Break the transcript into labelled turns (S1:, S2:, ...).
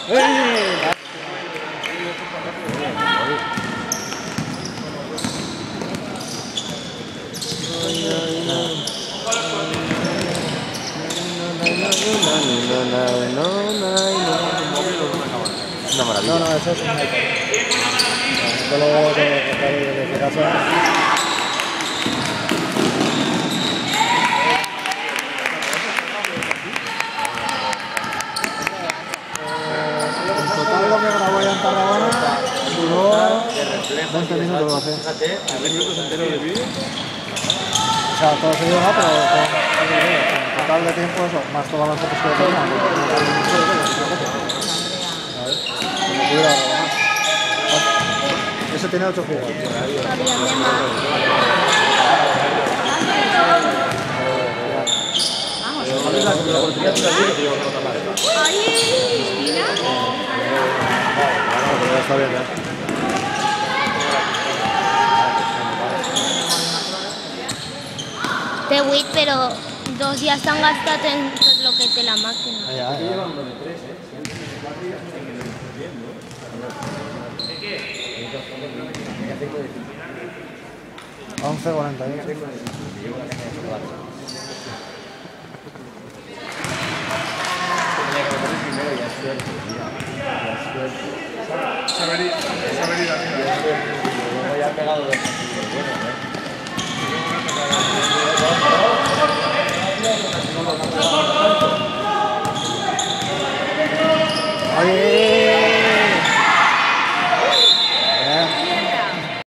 S1: Una maravilla.
S2: No, eso es un iPad. Yo lo veo desde casa. En total lo que grabó ya en Tarragona duró 20 minutos, no sé.
S1: Fíjate, 20 minutos enteros de vídeo.
S2: O sea, todo seguido no, pero en total de tiempo eso, más todas las fotos que tenía. Ese tiene 8 gigas. Está bien,
S3: Té 8, però 2 ja estan gastats en tot el que té la màquina.
S2: Ya. 11:41.
S1: Se ha venido arriba. Ya ha pegado